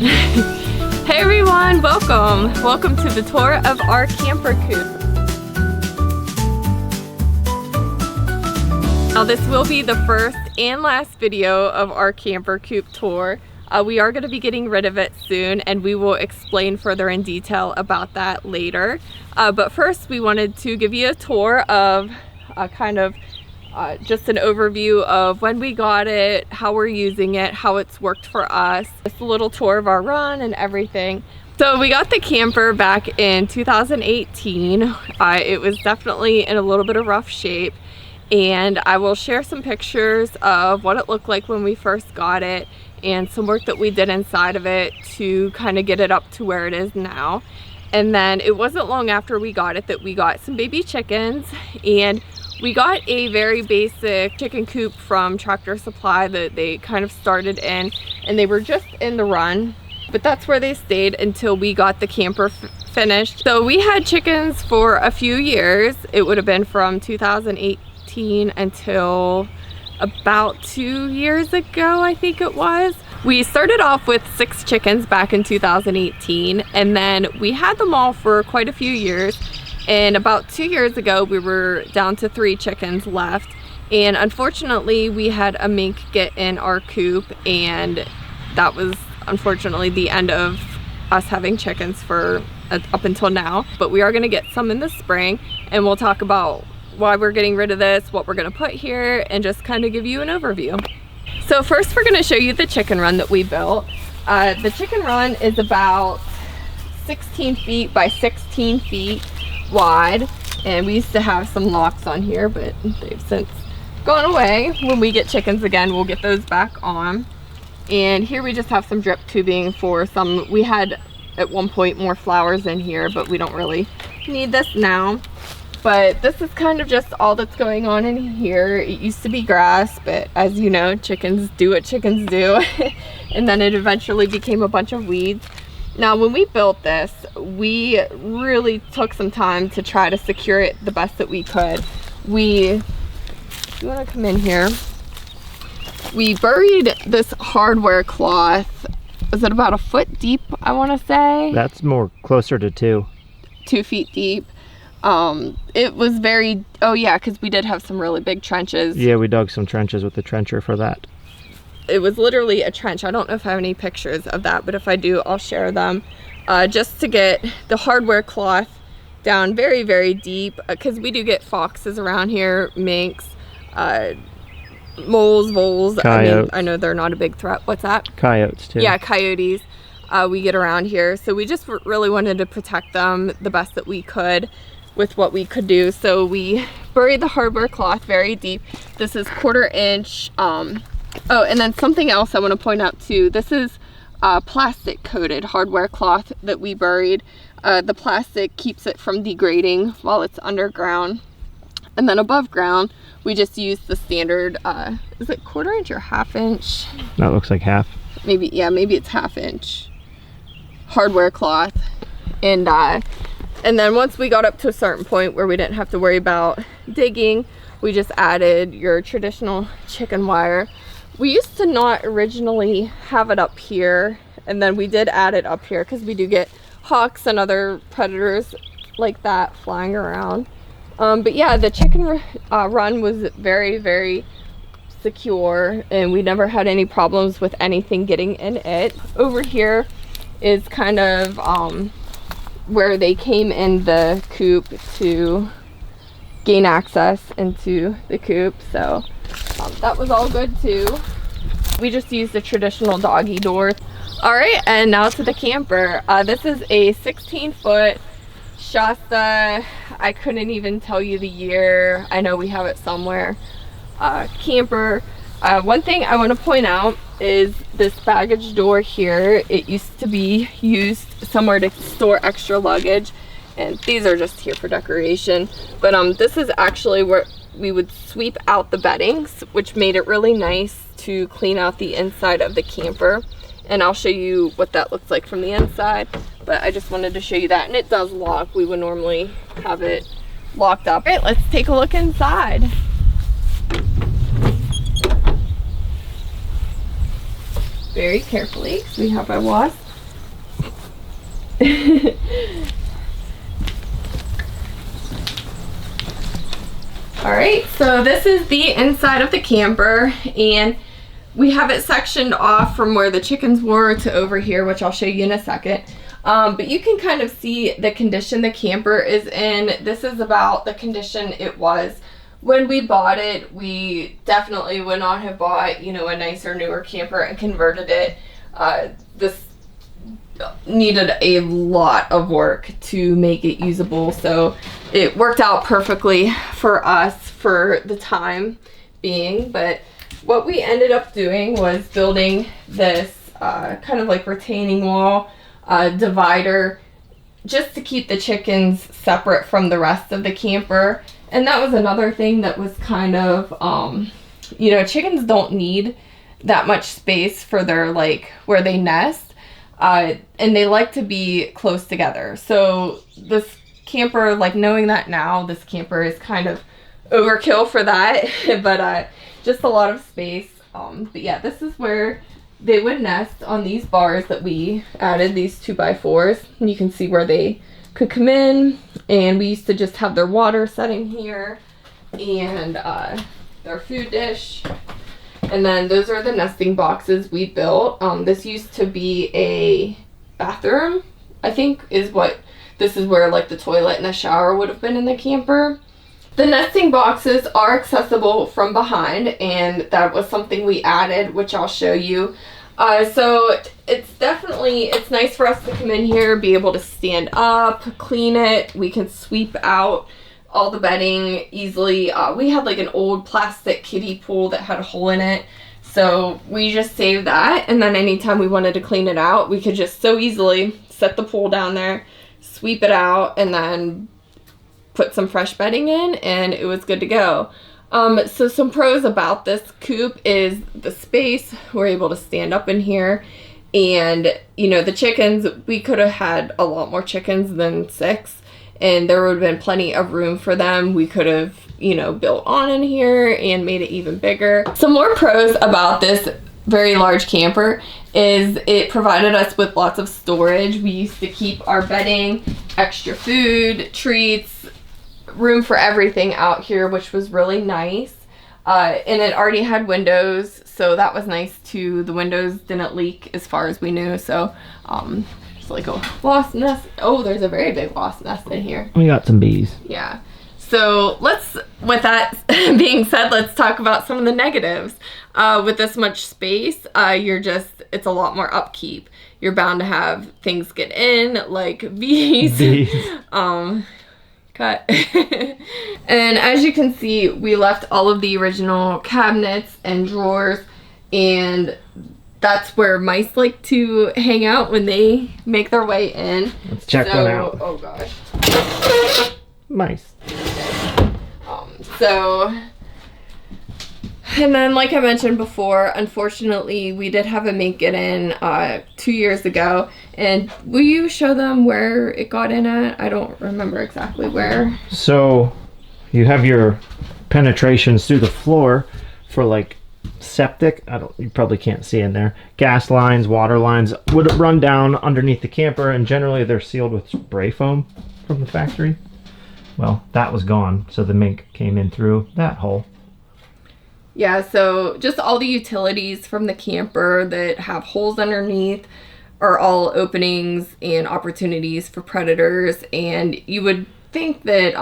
Hey everyone, welcome to the tour of our camper coop. Now this will be the first and last video of our camper coop tour. We are going to be getting rid of it soon, and we will explain further in detail about that later. But first we wanted to give you a tour of just an overview of when we got it, how we're using it, how it's worked for us. Just a little tour of our run and everything. So we got the camper back in 2018. It was definitely in a little bit of rough shape, and I will share some pictures of what it looked like when we first got it and some work that we did inside of it to kind of get it up to where it is now. And then it wasn't long after we got it that we got some baby chickens, and we got a very basic chicken coop from Tractor Supply that they kind of started in, and they were just in the run, but that's where they stayed until we got the camper finished. So we had chickens for a few years. It would have been from 2018 until about 2 years ago, I think it was. We started off with 6 chickens back in 2018, and then we had them all for quite a few years. And about 2 years ago, we were down to 3 chickens left. And unfortunately, we had a mink get in our coop, and that was unfortunately the end of us having chickens for up until now. But we are gonna get some in the spring, and we'll talk about why we're getting rid of this, what we're gonna put here, and just kind of give you an overview. So first, we're gonna show you the chicken run that we built. The chicken run is about 16 feet by 16 feet wide, and we used to have some locks on here, but they've since gone away. When we get chickens again, we'll get those back on. And here we just have some drip tubing for some. We had at one point more flowers in here, but we don't really need this now. But this is kind of just all that's going on in here. It used to be grass, but as you know, chickens do what chickens do. And then it eventually became a bunch of weeds. Now, when we built this, we really took some time to try to secure it the best that we could. If you want to come in here, we buried this hardware cloth. Is it about a foot deep, I want to say? That's more closer to 2. 2 feet deep. It was very, oh yeah, because we did have some really big trenches. Yeah, we dug some trenches with the trencher for that. It was literally a trench. I don't know if I have any pictures of that, but if I do, I'll share them. Just to get the hardware cloth down very, very deep, because we do get foxes around here, minks, moles, voles. Coyotes. I know they're not a big threat. What's that? Coyotes too. Yeah, coyotes. We get around here. So we just really wanted to protect them the best that we could with what we could do. So we buried the hardware cloth very deep. This is 1/4 inch. Oh, and then something else I want to point out too. This is plastic coated hardware cloth that we buried. The plastic keeps it from degrading while it's underground. And then above ground, we just use the standard, is it 1/4 inch or 1/2 inch? That looks like half. Maybe, yeah, maybe it's 1/2 inch hardware cloth. And then once we got up to a certain point where we didn't have to worry about digging, we just added your traditional chicken wire. We used to not originally have it up here, and then we did add it up here because we do get hawks and other predators like that flying around. But yeah, the chicken run was very, very secure, and we never had any problems with anything getting in it. Over here is kind of where they came in the coop to gain access into the coop. So that was all good too. We just used the traditional doggy door. All right, and now to the camper. This is a 16-foot Shasta. I couldn't even tell you the year. I know we have it somewhere. Camper. One thing I want to point out is this baggage door here. It used to be used somewhere to store extra luggage, and these are just here for decoration. But this is actually where we would sweep out the beddings, which made it really nice to clean out the inside of the camper. And I'll show you what that looks like from the inside, but I just wanted to show you that. And it does lock. We would normally have it locked up. All right, let's take a look inside. Very carefully, we have our wasp. All right, so this is the inside of the camper, and we have it sectioned off from where the chickens were to over here, which I'll show you in a second. But you can kind of see the condition the camper is in. This is about the condition it was when we bought it. We definitely would not have bought, you know, a nicer, newer camper and converted it. This needed a lot of work to make it usable, so it worked out perfectly for us for the time being. But what we ended up doing was building this kind of like retaining wall divider just to keep the chickens separate from the rest of the camper. And that was another thing that was kind of you know, chickens don't need that much space for their, like, where they nest. And they like to be close together. So this camper, like, knowing that now, this camper is kind of overkill for that. But just a lot of space. But yeah, this is where they would nest, on these bars that we added, these 2x4s. And you can see where they could come in. And we used to just have their water setting here and their food dish. And then those are the nesting boxes we built. This used to be a bathroom, I think, is what this is, where like the toilet and the shower would have been in the camper. The nesting boxes are accessible from behind, and that was something we added, which I'll show you. So it's definitely, it's nice for us to come in here, be able to stand up, clean it. We can sweep out all the bedding easily. We had like an old plastic kiddie pool that had a hole in it, so we just saved that, and then anytime we wanted to clean it out, we could just so easily set the pool down there, sweep it out, and then put some fresh bedding in, and it was good to go. So some pros about this coop is the space. We're able to stand up in here, and you know, the chickens, we could have had a lot more chickens than 6. And there would have been plenty of room for them. We could have, you know, built on in here and made it even bigger. Some more pros about this very large camper is it provided us with lots of storage. We used to keep our bedding, extra food, treats, room for everything out here, which was really nice. And it already had windows, so that was nice too. The windows didn't leak as far as we knew, so like a wasp nest. Oh, there's a very big wasp nest in here. We got some bees. Yeah. So with that being said, let's talk about some of the negatives. With this much space, it's a lot more upkeep. You're bound to have things get in, like bees. Cut. And as you can see, we left all of the original cabinets and drawers, and that's where mice like to hang out when they make their way in. Let's check one out. Oh gosh. Mice. And then, like I mentioned before, unfortunately, we did have a mink get in 2 years ago. And will you show them where it got in at? I don't remember exactly where. So you have your penetrations through the floor for like septic. You probably can't see in there. Gas lines, water lines would run down underneath the camper, and generally they're sealed with spray foam from the factory. Well, that was gone, so the mink came in through that hole. Yeah, so just all the utilities from the camper that have holes underneath are all openings and opportunities for predators. And you would think that,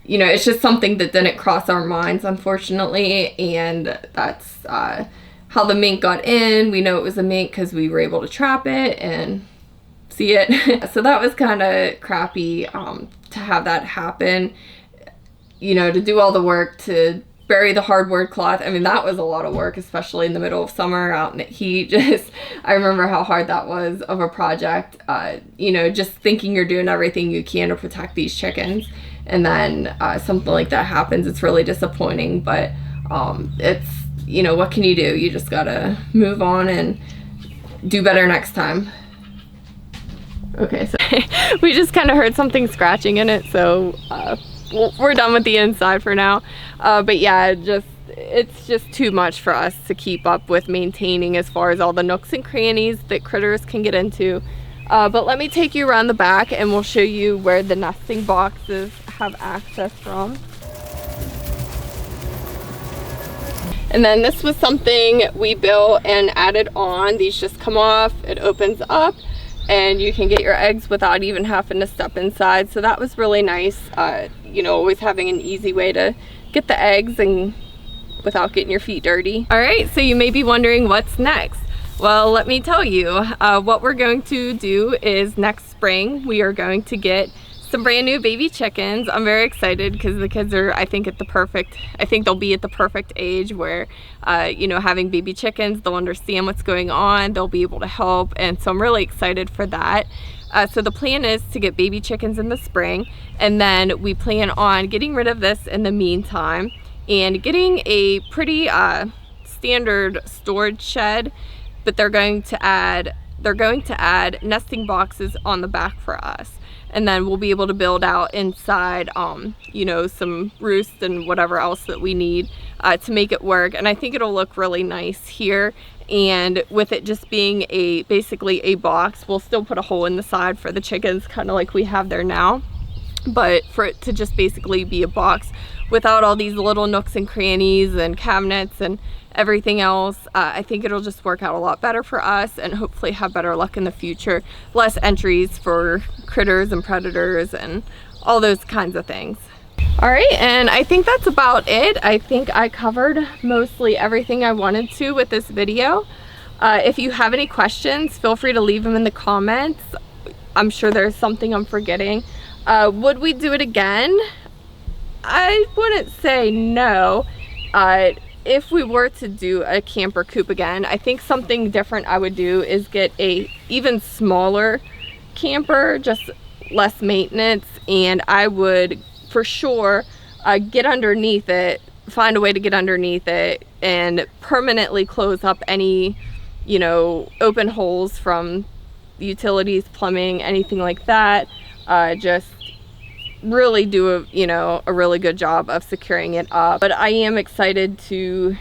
you know, it's just something that didn't cross our minds, unfortunately. And that's how the mink got in. We know it was a mink because we were able to trap it and see it. So that was kind of crappy to have that happen. You know, to do all the work to bury the hardwood cloth. I mean, that was a lot of work, especially in the middle of summer out in the heat. I remember how hard that was of a project. You know, just thinking you're doing everything you can to protect these chickens, and then something like that happens. It's really disappointing, but it's, you know, what can you do? You just gotta move on and do better next time. Okay, so we just kind of heard something scratching in it, so we're done with the inside for now. But yeah, it's just too much for us to keep up with maintaining as far as all the nooks and crannies that critters can get into. But let me take you around the back and we'll show you where the nesting boxes have access from. And then this was something we built and added on. These just come off, it opens up, and you can get your eggs without even having to step inside. So that was really nice, you know, always having an easy way to get the eggs and without getting your feet dirty. All right, so you may be wondering what's next. Well, let me tell you, what we're going to do is next spring, we are going to get some brand new baby chickens. I'm very excited because the kids are, I think they'll be at the perfect age where, you know, having baby chickens, they'll understand what's going on, they'll be able to help, and so I'm really excited for that. So the plan is to get baby chickens in the spring, and then we plan on getting rid of this in the meantime and getting a pretty standard storage shed, but they're going to add nesting boxes on the back for us. And then we'll be able to build out inside, you know, some roosts and whatever else that we need to make it work. And I think it'll look really nice here. And with it just being basically a box, we'll still put a hole in the side for the chickens, kind of like we have there now. But for it to just basically be a box without all these little nooks and crannies and cabinets and everything else, I think it'll just work out a lot better for us and hopefully have better luck in the future. Less entries for critters and predators and all those kinds of things. All right, and I think that's about it. I think I covered mostly everything I wanted to with this video. If you have any questions, feel free to leave them in the comments. I'm sure there's something I'm forgetting. Would we do it again? I wouldn't say no. If we were to do a camper coop again, I think something different I would do is get a even smaller camper, just less maintenance, and I would for sure get underneath it, find a way to get underneath it and permanently close up any, you know, open holes from utilities, plumbing, anything like that. Just really do a really good job of securing it up. But I am excited to,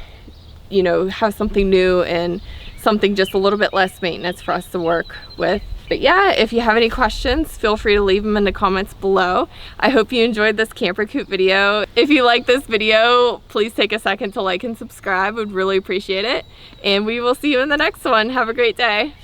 you know, have something new and something just a little bit less maintenance for us to work with. But yeah, if you have any questions, feel free to leave them in the comments below. I hope you enjoyed this camper coop video. If you like this video, please take a second to like and subscribe. Would really appreciate it. And we will see you in the next one. Have a great day.